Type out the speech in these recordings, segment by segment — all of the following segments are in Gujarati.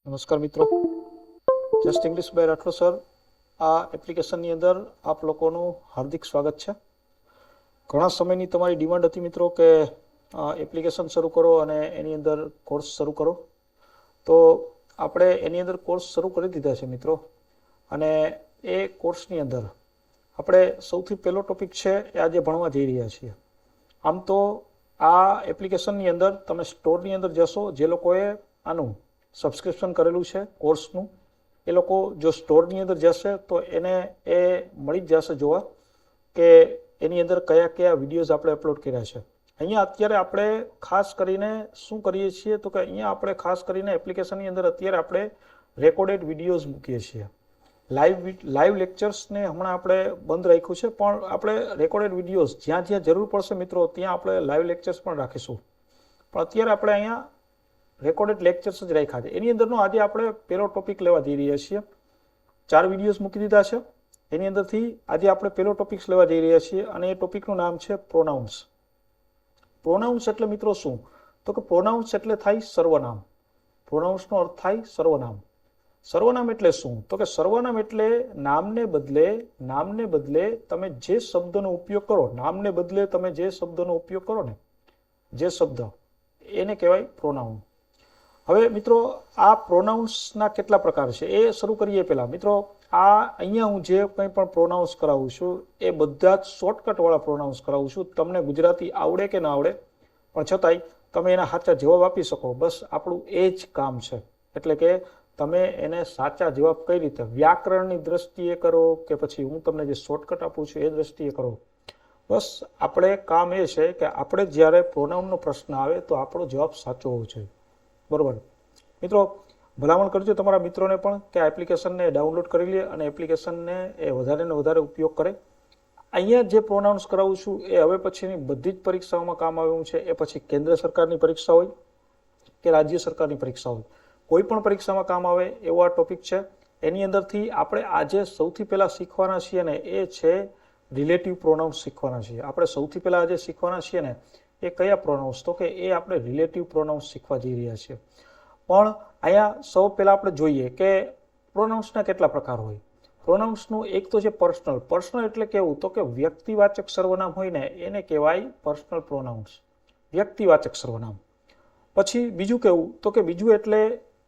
નમસ્કાર મિત્રો, just English by Rathod sir આ એપ્લિકેશનની અંદર આપ લોકોનું હાર્દિક સ્વાગત છે. ઘણા સમયની તમારી ડિમાન્ડ હતી મિત્રો કે એપ્લિકેશન શરૂ કરો અને એની અંદર કોર્સ શરૂ કરો. તો આપણે એની અંદર કોર્સ શરૂ કરી દીધા છે મિત્રો, અને એ કોર્સની અંદર આપણે સૌથી પહેલો ટોપિક છે એ આજે ભણવા જઈ રહ્યા છીએ. આમ તો આ એપ્લિકેશનની અંદર તમે સ્ટોરની અંદર જશો, જે લોકોએ આનું સબસ્ક્રિપ્શન કરેલું છે કોર્સનું, એ લોકો જો સ્ટોરની અંદર જશે તો એને એ મળી જ જશે જોવા કે એની અંદર કયા કયા વિડીયોઝ આપણે અપલોડ કર્યા છે. અહીંયા અત્યારે આપણે ખાસ કરીને શું કરીએ છીએ તો કે અહીંયા આપણે ખાસ કરીને એપ્લિકેશનની અંદર અત્યારે આપણે રેકોર્ડેડ વિડીયોઝ મૂકીએ છીએ. લાઈવ લેક્ચર્સને હમણાં આપણે બંધ રાખ્યું છે, પણ આપણે રેકોર્ડેડ વિડીયોઝ જ્યાં જ્યાં જરૂર પડશે મિત્રો ત્યાં આપણે લાઈવ લેક્ચર્સ પણ રાખીશું. પણ અત્યારે આપણે અહીંયા રેકોર્ડેડ લેક્ચર્સ જ રાખ્યા છે. એની અંદરનો આજે આપણે પહેલો ટોપિક લેવા જઈ રહ્યા છીએ. 4 વિડીયોઝ મૂકી દીધા છે. એની અંદરથી આજે આપણે પહેલો ટોપિક્સ લેવા જઈ રહ્યા છીએ, અને એ ટોપિકનું નામ છે પ્રોનાઉન્સ. પ્રોનાઉન્સ એટલે મિત્રો શું? તો કે પ્રોનાઉન્સ એટલે થાય સર્વનામ. પ્રોનાઉન્સનો અર્થ થાય સર્વનામ. સર્વનામ એટલે શું? તો કે સર્વનામ એટલે નામને બદલે તમે જે શબ્દનો ઉપયોગ કરો, નામને બદલે તમે જે શબ્દનો ઉપયોગ કરો ને, જે શબ્દ, એને કહેવાય પ્રોનાઉન. હવે મિત્રો આ પ્રોનાઉન્સના કેટલા પ્રકાર છે એ શરૂ કરીએ પહેલાં મિત્રો, આ અહીંયા હું જે કંઈ પણ પ્રોનાઉન્સ કરાવું છું એ બધા જ શોર્ટકટવાળા પ્રોનાઉન્સ કરાવું છું. તમને ગુજરાતી આવડે કે ના આવડે, પણ છતાંય તમે એના સાચા જવાબ આપી શકો, બસ આપણું એ જ કામ છે. એટલે કે તમે એને સાચા જવાબ કઈ રીતે, વ્યાકરણની દ્રષ્ટિએ કરો કે પછી હું તમને જે શોર્ટકટ આપું છું એ દ્રષ્ટિએ કરો. બસ આપણે કામ એ છે કે આપણે જ્યારે પ્રોનાઉનનો પ્રશ્ન આવે તો આપણો જવાબ સાચો હોવો જોઈએ. બરોબર મિત્રો, ભલામણ કરજો તમારા મિત્રોને પણ કે આ એપ્લિકેશનને ડાઉનલોડ કરી લે અને એપ્લિકેશનને એ વધારે ને વધારે ઉપયોગ કરે. અહીંયા જે પ્રોનાઉન્સ કરાવું છું એ હવે પછીની બધી જ પરીક્ષાઓમાં કામ આવ્યું છે. એ પછી કેન્દ્ર સરકારની પરીક્ષા હોય કે રાજ્ય સરકારની પરીક્ષા હોય, કોઈ પણ પરીક્ષામાં કામ આવે એવો આ ટોપિક છે. એની અંદરથી આપણે આજે સૌથી પહેલાં શીખવાના છીએ ને એ છે રિલેટિવ પ્રોનાઉન્સ શીખવાના છીએ. આપણે સૌથી પહેલાં આજે શીખવાના છીએ ને એ કયા પ્રોનાઉન્સ? તો કે એ આપણે રિલેટિવ પ્રોનાઉન્સ શીખવા જઈ રહ્યા છીએ. પણ અહીંયા સૌ પહેલાં આપણે જોઈએ કે પ્રોનાઉન્સના કેટલા પ્રકાર હોય. પ્રોનાઉન્સનું એક તો છે પર્સનલ. પર્સનલ એટલે કેવું? તો કે વ્યક્તિવાચક સર્વનામ હોય ને એને કહેવાય પર્સનલ પ્રોનાઉન્સ, વ્યક્તિવાચક સર્વનામ. પછી બીજું કેવું? તો કે બીજું એટલે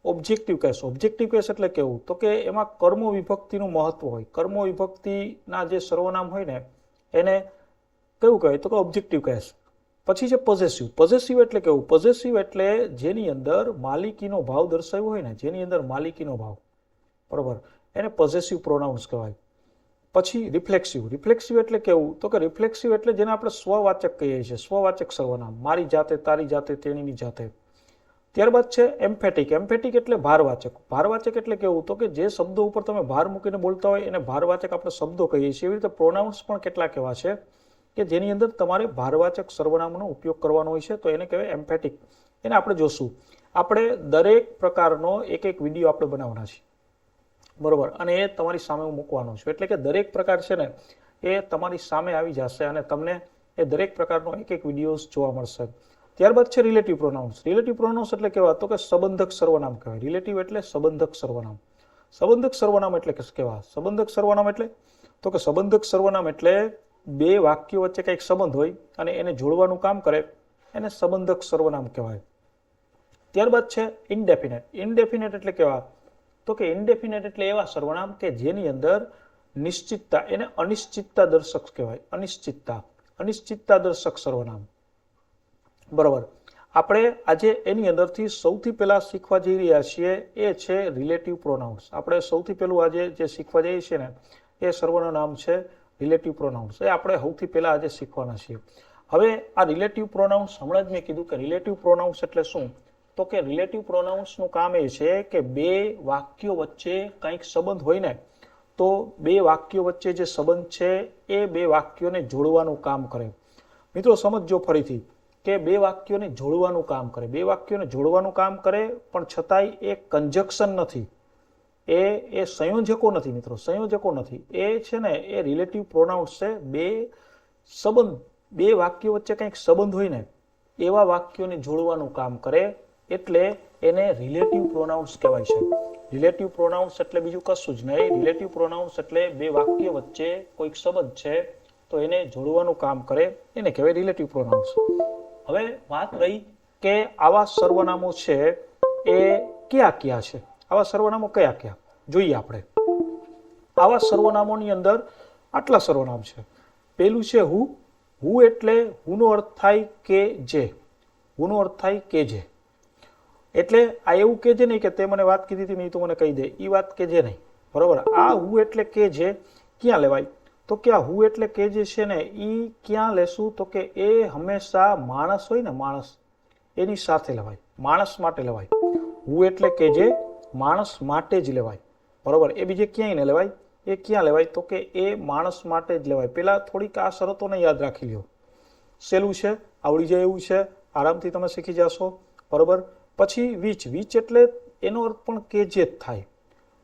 ઓબ્જેક્ટિવ કેસ. ઓબ્જેક્ટિવ કેસ એટલે કેવું? તો કે એમાં કર્મ વિભક્તિનું મહત્વ હોય. કર્મ વિભક્તિના જે સર્વનામ હોય ને એને કેવું કહેવાય? તો કે ઓબ્જેક્ટિવ કેસ. પછી છે પોઝેસિવ. પોઝેસિવ એટલે કેવું? પોઝેસિવ એટલે જેની અંદર માલિકીનો ભાવ દર્શાવ્યો હોય ને, જેની અંદર માલિકીનો ભાવ, બરોબર, એને પોઝેસિવ પ્રોનાઉન્સ કહેવાય. પછી રિફ્લેક્સિવ. રિફ્લેક્સિવ એટલે કેવું? તો કે રિફ્લેક્સિવ એટલે જેને આપણે સ્વવાચક કહીએ છીએ, સ્વવાચક સર્વનામ, મારી જાતે, તારી જાતે, તેણીની જાતે. ત્યારબાદ છે એમ્ફેટિક. એમ્ફેટિક એટલે ભારવાચક. ભારવાચક એટલે કેવું? તો કે જે શબ્દો ઉપર તમે ભાર મૂકીને બોલતા હોય એને ભારવાચક આપણે શબ્દો કહીએ છીએ. એવી રીતે પ્રોનાઉન્સ પણ કેટલાક એવા છે કે જેની અંદર તમારે ભારવાચક સર્વનામનો ઉપયોગ કરવાનો હોય છે, તો એને કહેવાય એમ્ફેટિક. એને આપણે જોશું. આપણે દરેક પ્રકારનો એક એક વિડીયો આપણે બનાવવાના છીએ, બરોબર, અને એ તમારી સામે હું મૂકવાનો છું. એટલે કે દરેક પ્રકાર છે ને એ તમારી સામે આવી જશે અને તમને એ દરેક પ્રકારનો એક એક વિડીયોઝ જોવા મળશે. ત્યારબાદ છે રિલેટિવ પ્રોનાઉન્સ. રિલેટિવ પ્રોનાઉન્સ એટલે કેવા? તો કે સંબંધક સર્વનામ કહેવાય. રિલેટિવ એટલે સંબંધક સર્વનામ. સંબંધક સર્વનામ એટલે કેવા? સંબંધક સર્વનામ એટલે તો કે સંબંધક સર્વનામ એટલે બે વાક્યો વચ્ચે કંઈક સંબંધ હોય અને એને જોડવાનું કામ કરે, એને સંબંધક સર્વનામ કહેવાય. ત્યારબાદ છે ઇનડેફિનેટ. ઇનડેફિનેટ એટલે કેવા? તો કે ઇનડેફિનેટ એટલે એવા સર્વનામ કે જેની અંદર નિશ્ચિતતા, એને અનિશ્ચિતતા દર્શક કહેવાય. અનિશ્ચિતતા દર્શક સર્વનામ, બરોબર. આપણે આજે એની અંદરથી સૌથી પહેલા શીખવા જઈ રહ્યા છીએ એ છે રિલેટિવ પ્રોનાઉન્સ. આપણે સૌથી પહેલું આજે જે શીખવા જઈએ છીએ ને એ સર્વનું નામ છે રિલેટિવ પ્રોનાઉન્સ. એ આપણે સૌથી પહેલા આજે શીખવાના છીએ. હવે આ રિલેટિવ પ્રોનાઉન્સ, હમણાં જ મેં કીધું કે રિલેટિવ પ્રોનાઉન્સ એટલે શું? તો કે રિલેટિવ પ્રોનાઉન્સનું કામ એ છે કે બે વાક્યો વચ્ચે કંઈક સંબંધ હોય ને તો બે વાક્યો વચ્ચે જે સંબંધ છે એ બે વાક્યોને જોડવાનું કામ કરે. મિત્રો સમજજો ફરીથી કે બે વાક્યોને જોડવાનું કામ કરે. બે વાક્યોને જોડવાનું કામ કરે પણ છતાંય એ કંજક્શન નથી, એ સંયોજકો નથી મિત્રો, સંયોજકો નથી. એ છે ને એ રિલેટિવ પ્રોનાઉન્સ છે. બે વાક્યો વચ્ચે કંઈક સંબંધ હોય ને એવા વાક્યોને જોડવાનું કામ કરે એટલે એને રિલેટિવ પ્રોનાઉન્સ કહેવાય છે. રિલેટિવ પ્રોનાઉન્સ એટલે બીજું કશું જ નહીં. રિલેટિવ પ્રોનાઉન્સ એટલે બે વાક્ય વચ્ચે કોઈક સંબંધ છે તો એને જોડવાનું કામ કરે, એને કહેવાય રિલેટિવ પ્રોનાઉન્સ. હવે વાત રહી કે આવા સર્વનામો છે એ કયા કયા છે, આવા સર્વનામો કયા કયા જોઈએ આપણે. આવા સર્વનામોની અંદર આટલા સર્વનામ છે. પેલું છે હુ. હુ એટલે હુનો અર્થ થાય કે જે. હુનો અર્થ થાય કે જે. એટલે આ એવું કે જે નહીં કે તે મને વાત કીધી હતી નહીં તો મને કહી દે, એ વાત કે જે નહીં. બરોબર. આ હુ એટલે કે જે ક્યાં લેવાય તો કે આ હુ એટલે કે જે છે ને એ ક્યાં લેશું તો કે એ હંમેશા માણસ હોય ને, માણસ એની સાથે લેવાય, માણસ માટે લેવાય. હુ એટલે કે જે માણસ માટે જ લેવાય. બરોબર. એ બીજે ક્યાંય ન લેવાય. એ ક્યાં લેવાય તો કે એ માણસ માટે જ લેવાય. પેલા થોડીક આ શરતોને યાદ રાખી લ્યો. સહેલું છે, આવડી જાય એવું છે, આરામથી તમે શીખી જશો. બરોબર. પછી વીચ. વીચ એટલે એનો અર્થ પણ કે જે જ થાય.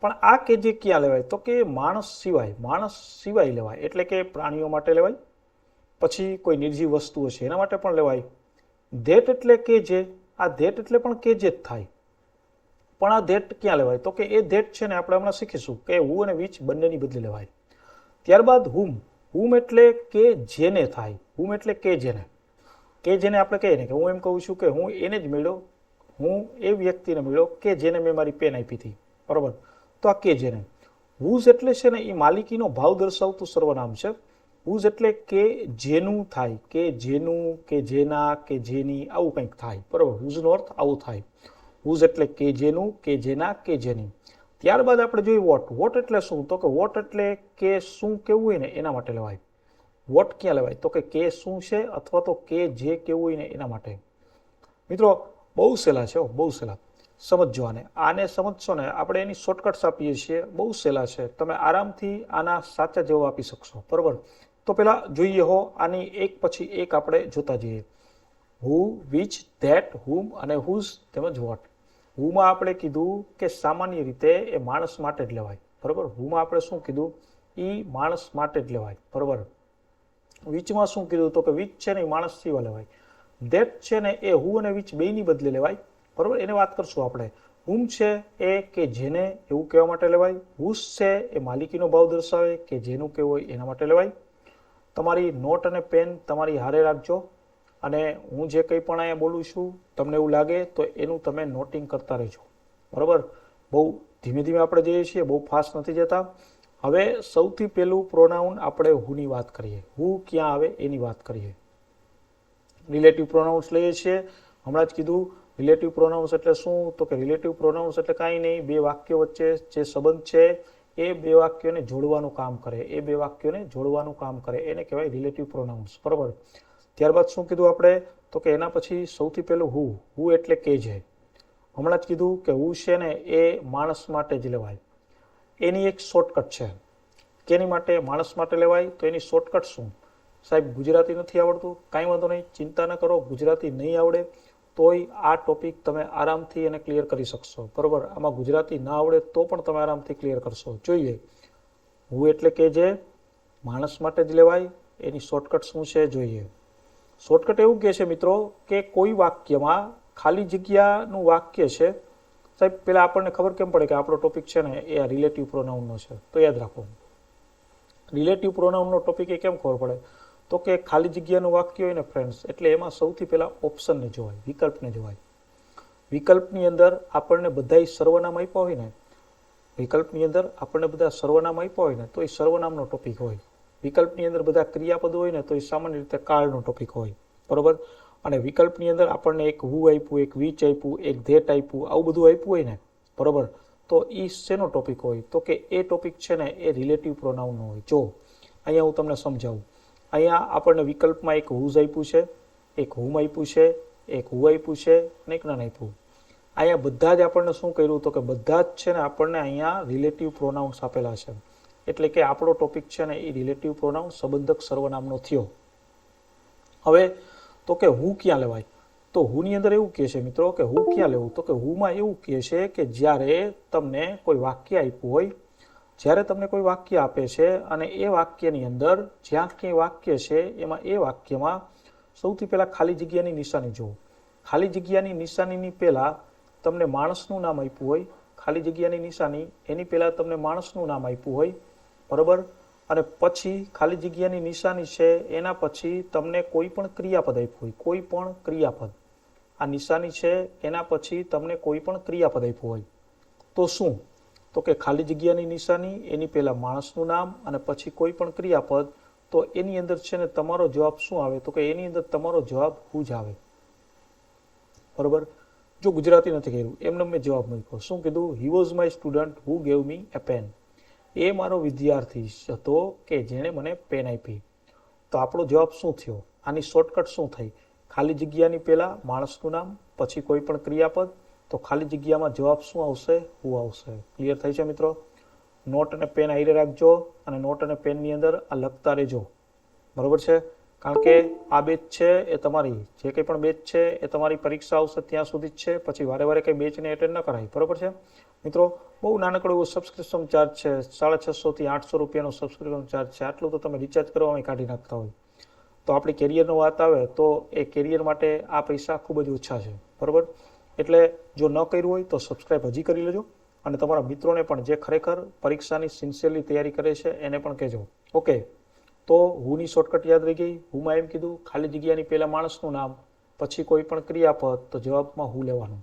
પણ આ કે જે ક્યાં લેવાય તો કે માણસ સિવાય, માણસ સિવાય લેવાય. એટલે કે પ્રાણીઓ માટે લેવાય, પછી કોઈ નિર્જીવ વસ્તુઓ છે એના માટે પણ લેવાય. ધેટ એટલે કે જે. આ ધેટ એટલે પણ કે જે જ થાય. પણ આ ધેટ ક્યાં લેવાય તો કે એ ધેટ છે ને આપણે હમણાં શીખીશું કે હુ અને વીચ બંનેની બદલે લેવાય. ત્યારબાદ હુમ. હુમ એટલે કે જેને થાય. હુમ એટલે કે જેને. કે જેને આપણે કહીએ ને કે હું એમ કહું છું કે હું એને જ મળ્યો, હું એ વ્યક્તિને મળ્યો કે જેને મેં મારી પેન આપી હતી. બરોબર. તો આ કે જેને. હુઝ એટલે છે ને એ માલિકીનો ભાવ દર્શાવતું સર્વનામ છે. હુઝ એટલે કે જેનું થાય, કે જેનું, કે જેના, કે જેની, આવું કંઈક થાય. બરોબર. હુઝનો અર્થ આવું થાય. હુઝ એટલે કે જેનું, કે જેના, કે જેની. ત્યારબાદ આપણે જોઈએ વોટ. વોટ એટલે શું તો કે વોટ એટલે કે શું કેવું હોય ને એના માટે લેવાય. વોટ ક્યાં લેવાય તો કે શું છે અથવા તો કે જે કેવું હોય ને એના માટે. મિત્રો બહુ સહેલા છે, બહુ સહેલા. સમજો આને. આને સમજશો ને આપણે એની શોર્ટકટ્સ આપીએ છીએ, બહુ સહેલા છે. તમે આરામથી આના સાચા જવાબ આપી શકશો. બરોબર. તો પેલા જોઈએ હો આની એક પછી એક આપણે જોતા જઈએ. હુ, વિચ, ધેટ, હુમ અને હુઝ તેમજ વોટ. હુમાં આપણે કીધું કે સામાન્ય રીતે એ માણસ માટે જ લેવાય. બરોબર. હુમાં આપણે શું કીધું એ માણસ માટે જ લેવાય. બરોબર. વિચમાં શું કીધું તો કે વિચ છે ને એ માણસ સિવાય લેવાય. ધેટ છે ને એ હુ અને વિચ બેયની બદલે લેવાય. બરોબર. એને વાત કરશું આપણે. હુમ છે એ કે જેને એવું કહેવા માટે લેવાય. હુઝ છે એ માલિકીનો ભાવ દર્શાવે કે જેનું કહેવું હોય એના માટે લેવાય. તમારી નોટ અને પેન તમારી હારે રાખજો અને હું જે કંઈ પણ અહીંયા બોલું છું તમને એવું લાગે તો એનું તમે નોટિંગ કરતા રહેજો. બરાબર. બહુ ધીમે ધીમે આપણે જઈએ છીએ, બહુ ફાસ્ટ નથી જતા. હવે સૌથી પહેલું પ્રોનાઉન આપણે હુની વાત કરીએ. હુ ક્યાં આવે એની વાત કરીએ. રિલેટિવ પ્રોનાઉન્સ લઈએ છીએ. હમણાં જ કીધું રિલેટિવ પ્રોનાઉન્સ એટલે શું તો કે રિલેટિવ પ્રોનાઉન્સ એટલે કાંઈ નહીં, બે વાક્યો વચ્ચે જે સંબંધ છે એ બે વાક્યોને જોડવાનું કામ કરે. એ બે વાક્યોને જોડવાનું કામ કરે એને કહેવાય રિલેટિવ પ્રોનાઉન્સ. બરાબર. ત્યારબાદ શું કીધું આપણે તો કે એના પછી સૌથી પહેલું હુ. હુ એટલે કે જે. હમણાં જ કીધું કે હુ છે ને એ માણસ માટે જ લેવાય. એની એક શોર્ટકટ છે. કેની માટે? માણસ માટે લેવાય. તો એની શોર્ટકટ શું? સાહેબ ગુજરાતી નથી આવડતું, કાંઈ વાંધો નહીં, ચિંતા ન કરો. ગુજરાતી નહીં આવડે તોય આ ટોપિક તમે આરામથી એને ક્લિયર કરી શકશો. બરાબર. આમાં ગુજરાતી ના આવડે તો પણ તમે આરામથી ક્લિયર કરશો. જોઈએ. હુ એટલે કે જે માણસ માટે જ લેવાય. એની શોર્ટકટ શું છે જોઈએ. શોર્ટકટ એવું કહે છે મિત્રો કે કોઈ વાક્યમાં ખાલી જગ્યાનું વાક્ય છે. સાહેબ પહેલાં આપણને ખબર કેમ પડે કે આપણો ટોપિક છે ને એ આ રિલેટિવ પ્રોનાઉનનો છે? તો યાદ રાખો, રિલેટિવ પ્રોનાઉનનો ટોપિક એ કેમ ખબર પડે તો કે ખાલી જગ્યાનું વાક્ય હોય ને ફ્રેન્ડ્સ, એટલે એમાં સૌથી પહેલાં ઓપ્શનને જોવાય, વિકલ્પને જોવાય. વિકલ્પની અંદર આપણને બધાય સર્વનામ આપ્યા હોય ને, વિકલ્પની અંદર આપણને બધા સર્વનામ આપ્યા હોય ને તો એ સર્વનામનો ટોપિક હોય. વિકલ્પની અંદર બધા ક્રિયાપદો હોય ને તો એ સામાન્ય રીતે કાળનો ટોપિક હોય. બરોબર. અને વિકલ્પની અંદર આપણને એક હુ આપ્યું, એક વિચ આપ્યું, એક ધેટ આપ્યું, આવું બધું આપ્યું હોય ને, બરોબર, તો એ શેનો ટોપિક હોય તો કે એ ટોપિક છે ને એ રિલેટિવ પ્રોનાઉનનો હોય. જો અહીંયા હું તમને સમજાવું. અહીંયા આપણને વિકલ્પમાં એક હુઝ આપ્યું છે, એક હુમ આપ્યું છે, એક હુ આપ્યું છે અને એક નન આપ્યું. અહીંયા બધા જ આપણને શું કર્યું તો કે બધા જ છે ને આપણને અહીંયા રિલેટિવ પ્રોનાઉન્સ આપેલા છે. એટલે કે આપણો ટોપિક છે ને એ રિલેટિવ પ્રોનાઉન સંબંધક સર્વનામનો થયો. હવે તો કે હુ ક્યાં લેવાય તો હુની અંદર એવું કહે છે મિત્રો કે હુ ક્યાં લેવું તો કે હુમાં એવું કહે છે કે જ્યારે તમને કોઈ વાક્ય આપ્યું હોય, જ્યારે તમને કોઈ વાક્ય આપે છે અને એ વાક્યની અંદર જ્યાં ક્યાંય વાક્ય છે એમાં એ વાક્યમાં સૌથી પહેલાં ખાલી જગ્યાની નિશાની જુઓ. ખાલી જગ્યાની નિશાનીની પહેલા તમને માણસનું નામ આપ્યું હોય, ખાલી જગ્યાની નિશાની એની પહેલા તમને માણસનું નામ આપ્યું હોય, બરોબર, અને પછી ખાલી જગ્યાની નિશાની છે એના પછી તમને કોઈ પણ ક્રિયાપદ આપ્યું હોય, કોઈ પણ ક્રિયાપદ, આ નિશાની છે એના પછી તમને કોઈ પણ ક્રિયાપદ આપ્યું હોય, તો શું? તો કે ખાલી જગ્યાની નિશાની એની પહેલા માણસનું નામ અને પછી કોઈ પણ ક્રિયાપદ, તો એની અંદર છે ને તમારો જવાબ શું આવે? તો કે એની અંદર તમારો જવાબ હું જ આવે, બરોબર. જો ગુજરાતી નથી કર્યું એમને મેં જવાબ મૂક્યો, શું કીધું? He was my student who gave me a pen. એ મારો વિદ્યાર્થી હતો કે જેણે મને પેન આપી. તો આપણો જવાબ શું થયો? આની શોર્ટકટ શું થઈ? ખાલી જગ્યાની પહેલા માણસનું નામ પછી કોઈ પણ ક્રિયાપદ, તો ખાલી જગ્યામાં જવાબ શું આવશે? હું આવશે. ક્લિયર થઈ છે મિત્રો? નોટ અને પેન આઈરે રાખજો અને નોટ અને પેનની અંદર આ લખતા રહેજો, બરોબર છે? કારણ કે આ બેચ છે એ તમારી જે કંઈ પણ બેચ છે એ તમારી પરીક્ષા આવશે ત્યાં સુધી જ છે, પછી વારે વારે કંઈ બેચને એટેન્ડ ન કરાય, બરોબર છે મિત્રો? બહુ નાનકડું એવું સબસ્ક્રિપ્શન ચાર્જ છે, 650 થી 800 રૂપિયાનો સબસ્ક્રિપ્શન ચાર્જ છે. આટલું તો તમે રિચાર્જ કરવામાં કાઢી નાખતા હોય. તો આપણી કેરિયરનો વાત આવે તો એ કેરિયર માટે આ પૈસા ખૂબ જ ઓછા છે, બરોબર. એટલે જો ન કર્યું હોય તો સબસ્ક્રાઈબ હજી કરી લેજો અને તમારા મિત્રોને પણ જે ખરેખર પરીક્ષાની સિન્સિયરલી તૈયારી કરે છે એને પણ કહેજો. ઓકે, તો હુંની શોર્ટકટ યાદ રહી ગઈ. હુંમાં એમ કીધું ખાલી જગ્યાની પહેલા માણસનું નામ પછી કોઈ પણ ક્રિયાપદ, તો જવાબમાં હું લેવાનું.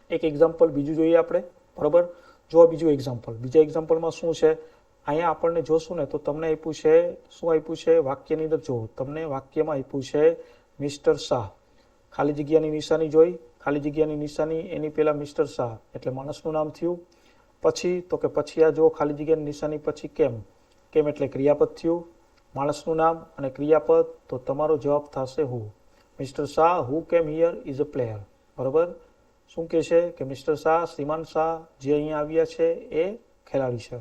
એક એક્ઝામ્પલ બીજું જોઈએ આપણે, બરોબર. જો બીજું એક્ઝામ્પલ, બીજા એક્ઝામ્પલમાં શું છે? અહીંયા આપણને જોશું ને તો તમને આપ્યું છે, શું આપ્યું છે વાક્યની અંદર? જો તમને વાક્યમાં આપ્યું છે મિસ્ટર શાહ. ખાલી જગ્યાની નિશાની જોઈ, ખાલી જગ્યાની નિશાની એની પહેલા મિસ્ટર શાહ એટલે માણસનું નામ થયું. પછી તો કે પછી આ જો ખાલી જગ્યાની નિશાની પછી કેમ, કેમ એટલે ક્રિયાપદ થયું, માણસનું નામ અને ક્રિયાપદ, તો તમારો જવાબ થશે હું. મિસ્ટર શાહ હુ કેમ હિયર ઇઝ અ પ્લેયર, બરોબર. શું કહે છે કે મિસ્ટર શાહ, શ્રીમાન શાહ જે અહીંયા આવ્યા છે એ ખેલાડી છે.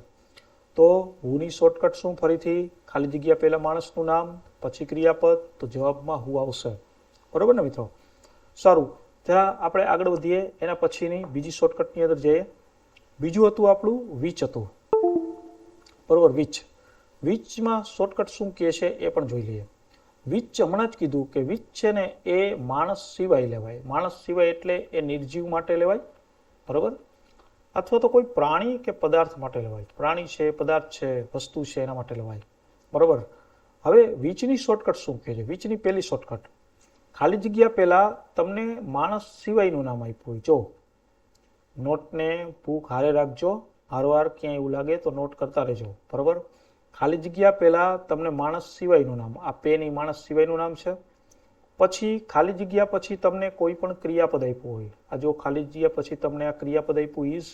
તો હુની શોર્ટકટ શું? ફરીથી ખાલી જગ્યા પહેલા માણસનું નામ પછી ક્રિયાપદ, તો જવાબમાં હું આવશે, બરોબર ને મિત્રો? સારું, ત્યાં આપણે આગળ વધીએ એના પછીની બીજી શોર્ટકટની અંદર જઈએ. બીજું હતું આપણું વિચ હતું, બરોબર. વિચમાં શોર્ટકટ શું કહે છે એ પણ જોઈ લઈએ. વિચ હમણાં જ કીધું કે વિચ છે ને એ માણસ સિવાય લેવાય. માણસ સિવાય એટલે એ નિર્જીવ માટે લેવાય, બરોબર, અથવા તો કોઈ પ્રાણી કે પદાર્થ માટે લેવાય. પ્રાણી છે, પદાર્થ છે, વસ્તુ છે એના માટે લેવાય, બરોબર. હવે વિચની શોર્ટકટ શું કહે છે? વિચની પહેલી શોર્ટકટ, ખાલી જગ્યા પહેલા તમને માણસ સિવાયનું નામ આપ્યું હોય. જો નોટને બુક હારે રાખજો, હારવાર ક્યાંય એવું લાગે તો નોટ કરતા રહેજો, બરોબર. ખાલી જગ્યા પહેલા તમને માણસ સિવાયનું નામ, આ પેન એ માણસ સિવાયનું નામ છે. પછી ખાલી જગ્યા પછી તમને કોઈ પણ ક્રિયાપદ આપ્યું હોય. આ જો ખાલી જગ્યા પછી તમને આ ક્રિયાપદ આપ્યું ઇઝ,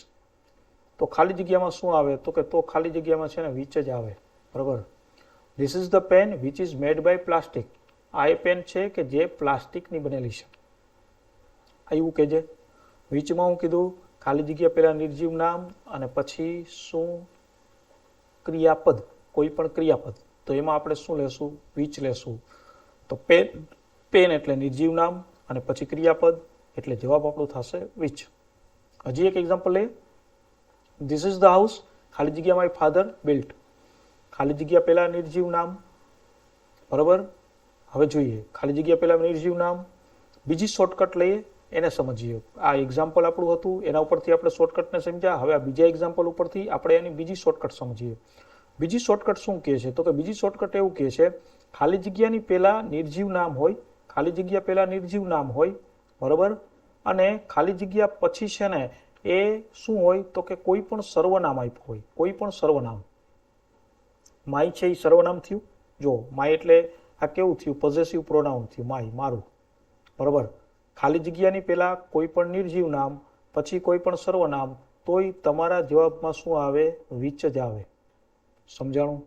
તો ખાલી જગ્યામાં શું આવે? તો કે તો ખાલી જગ્યામાં છે ને વિચ જ આવે, બરોબર. This is the pen which is made by plastic. આ એ પેન છે કે જે પ્લાસ્ટિકની બનેલી છે, એવું કહેજે. વિચમાં હું કીધું ખાલી જગ્યા પહેલા નિર્જીવ નામ અને પછી શું? ક્રિયાપદ, કોઈ પણ ક્રિયાપદ, તો એમાં આપણે શું લેશું? વિચ લેશું. તો પેન એટલે નિર્જીવ નામ અને પછી ક્રિયાપદ એટલે જવાબ આપણો થશે વિચ. હજી એક એક્ઝામ્પલ લઈએ. ધીસ ઇઝ ધ હાઉસ, ખાલી જગ્યા માય ફાધર બિલ્ટ. ખાલી જગ્યા પહેલા નિર્જીવ નામ, બરોબર. હવે જોઈએ ખાલી જગ્યા પહેલા નિર્જીવ નામ. બીજી શોર્ટકટ લઈએ, એને સમજીએ. આ એક્ઝામ્પલ આપણું હતું એના ઉપરથી આપણે શોર્ટકટને સમજ્યા. હવે આ બીજા એક્ઝામ્પલ ઉપરથી આપણે એની બીજી શોર્ટકટ સમજીએ. બીજી શોર્ટકટ શું કહે છે? તો કે બીજી શોર્ટકટ એવું કહે છે ખાલી જગ્યાની પહેલા નિર્જીવ નામ હોય, ખાલી જગ્યા પહેલા નિર્જીવ નામ હોય, બરોબર, અને ખાલી જગ્યા પછી છે ને એ શું હોય? તો કે કોઈ પણ સર્વનામ આપ્યું હોય, કોઈ પણ સર્વનામ. માય છે એ સર્વનામ થયું. જો માય એટલે આ કેવું થયું? પોઝેસિવ પ્રોનાઉન થયું, માય, મારું, બરોબર. ખાલી જગ્યાની પહેલા કોઈ પણ નિર્જીવ નામ પછી કોઈ પણ સર્વનામ, તોય તમારા જવાબમાં શું આવે? વિચ જ આવે. સમજાણું?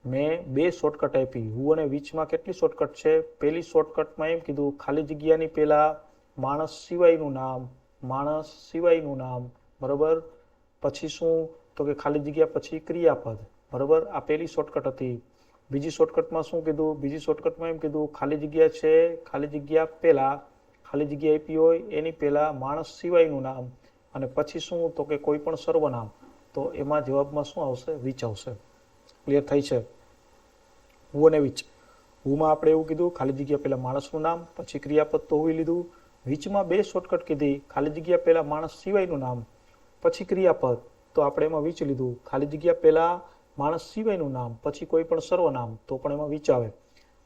મેં બે શોર્ટકટ આપી. હું અને વિચમાં કેટલી શોર્ટકટ છે? પહેલી શોર્ટકટમાં એમ કીધું ખાલી જગ્યાની પહેલા માણસ સિવાયનું નામ, માણસ સિવાયનું નામ, બરોબર. પછી શું? તો કે ખાલી જગ્યા પછી ક્રિયાપદ, બરોબર. આ પહેલી શોર્ટકટ હતી. બીજી શોર્ટકટમાં શું કીધું? બીજી શોર્ટકટમાં એમ કીધું ખાલી જગ્યા છે, ખાલી જગ્યા પહેલા ખાલી જગ્યા આપી હોય એની પહેલા માણસ સિવાયનું નામ અને પછી શું? તો કે કોઈ પણ સર્વનામ, તો એમાં જવાબમાં શું આવશે? વિચ આવશે. ક્લિયર થઈ છે? હું અને વિચ. હુંમાં આપણે એવું કીધું ખાલી જગ્યા પહેલા માણસનું નામ પછી ક્રિયાપદ તો હોઈ લીધું, વિચમાં બે શોર્ટકટ કીધી, ખાલી જગ્યા પહેલા માણસ સિવાયનું નામ, પછી ક્રિયાપદ, તો આપણે એમાં વિચ લીધું. ખાલી જગ્યા પહેલા માણસ સિવાયનું નામ, પછી કોઈ પણ સર્વનામ, તો પણ એમાં વિચ આવે.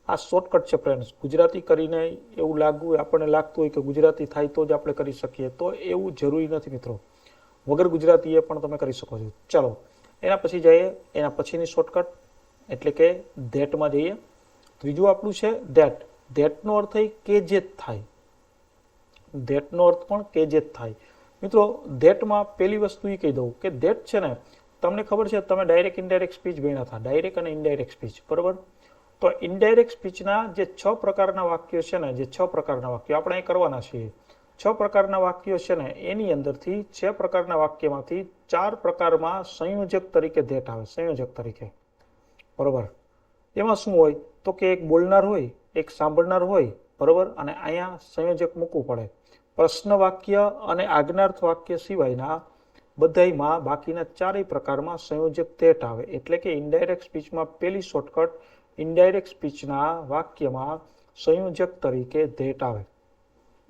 આ શોર્ટકટ છે ફ્રેન્ડ્સ. ગુજરાતી કરીને એવું આપણને લાગતું હોય કે ગુજરાતી થાય તો જ આપણે કરી શકીએ, તો એવું જરૂરી નથી મિત્રો. વગર ગુજરાતીએ પણ તમે કરી શકો છો. ચાલો એના પછી જઈએ, એના પછીની શોર્ટકટ એટલે કે ધેટમાં જઈએ. ત્રીજું આપણું છે ધેટ. ધેટનો અર્થ થાય કે જે થાય. ધેટનો અર્થ પણ કે જે થાય. મિત્રો ધેટમાં પહેલી વસ્તુ એ કહી દઉં કે ધેટ છે ને, તમને ખબર છે તમે ડાયરેક્ટ ઇનડાયરેક્ટ સ્પીચ ભણ્યા હતા, ડાયરેક્ટ અને ઇનડાયરેક્ટ સ્પીચ, બરોબર? તો ઇનડાયરેક્ટ સ્પીચના જે 6 પ્રકારના વાક્યો છે ને, જે 6 પ્રકારના વાક્યો આપણે અહીં કરવાના છીએ, 6 પ્રકારના વાક્યો છે ને, એની અંદરથી 6 પ્રકારના વાક્યમાંથી 4 પ્રકારમાં સંયોજક તરીકે ધેટ આવે, સંયોજક તરીકે, બરોબર? એમાં શું હોય તો કે એક બોલનાર હોય, એક સાંભળનાર હોય, બરોબર? અને અહીંયા સંયોજક મૂકવું પડે. પ્રશ્ન વાક્ય અને આજ્ઞાર્થ વાક્ય સિવાયના બધાયમાં બાકીના 4 પ્રકારમાં સંયોજક ધેટ આવે. એટલે કે ઇનડાયરેક્ટ સ્પીચમાં પહેલી શોર્ટકટ, ઇનડાયરેક્ટ સ્પીચના વાક્યમાં સંયોજક તરીકે ધેટ આવે,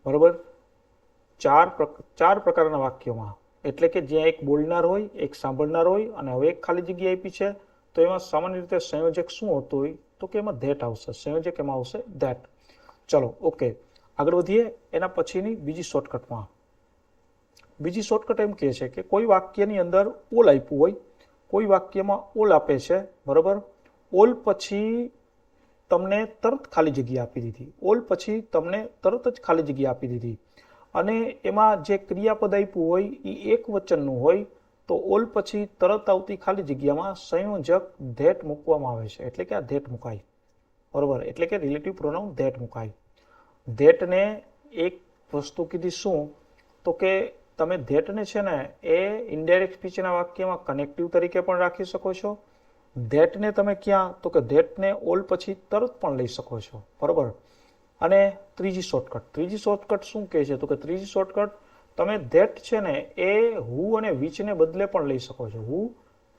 બરોબર? 4 પ્રકારના વાક્યોમાં, એટલે કે જ્યાં એક બોલનાર હોય, એક સાંભળનાર હોય અને હવે એક ખાલી જગ્યા આપી છે, તો એમાં સામાન્ય રીતે સંયોજક શું હોતું હોય તો કે એમાં ધેટ આવશે. સંયોજક એમાં આવશે ધેટ. ચલો ઓકે, આગળ વધીએ. એના પછીની બીજી શોર્ટકટમાં, બીજી શોર્ટકટ એમ કહે છે કે કોઈ વાક્યની અંદર ઓલ આપ્યું હોય, કોઈ વાક્યમાં ઓલ આપે છે, બરોબર? ઓલ પછી તમને તરત ખાલી જગ્યા આપી દીધી, ઓલ પછી તમને તરત જ ખાલી જગ્યા આપી દીધી, અને એમાં જે ક્રિયાપદ આપ્યું હોય એ એક વચનનું હોય, તો ઓલ પછી તરત આવતી ખાલી જગ્યામાં સંયોજક ધેટ મૂકવામાં આવે છે. એટલે કે આ ધેટ મુકાય, બરોબર? એટલે કે રિલેટિવ પ્રોનાઉન ધેટ મુકાય. ધેટને એક વસ્તુ કીધી શું તો કે તમે ધેટને છે ને એ ઇનડાયરેક્ટ સ્પીચના વાક્યમાં કનેક્ટિવ તરીકે પણ રાખી શકો છો. ધેટને તમે ક્યાં તો કે ધેટને ઓલ પછી તરત પણ લઈ શકો છો, બરોબર? અને ત્રીજી શોર્ટકટ શું કહે છે તો કે ત્રીજી શોર્ટકટ તમે ધેટ છે ને એ હુ અને વિચને બદલે પણ લઈ શકો છો. હુ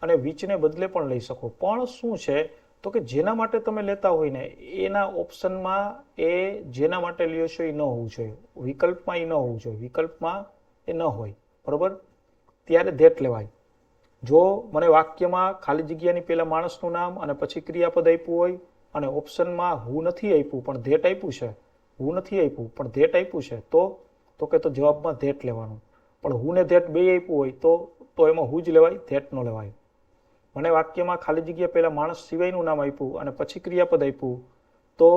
અને વિચને બદલે પણ લઈ શકો. પણ શું છે તો કે જેના માટે તમે લેતા હોય ને એના ઓપ્શનમાં એ જેના માટે લ્યો છો એ ન હોવું જોઈએ, વિકલ્પમાં એ ન હોવું જોઈએ, વિકલ્પમાં એ ન હોય, બરોબર? ત્યારે ધેટ લેવાય. જો મને વાક્યમાં ખાલી જગ્યાની પહેલા માણસનું નામ અને પછી ક્રિયાપદ આપ્યું હોય અને ઓપ્શનમાં હુ નથી આપ્યું પણ ધેટ આપ્યું છે, હુ નથી આપ્યું પણ ધેટ આપ્યું છે, તો કે તો જવાબમાં ધેટ લેવાનું. પણ હુ ને ધેટ બે આપ્યું હોય તો એમાં હુ જ લેવાય, ધેટ ન લેવાય. મને વાક્યમાં ખાલી જગ્યા પહેલા માણસ સિવાયનું નામ આપ્યું અને પછી ક્રિયાપદ આપ્યું, તો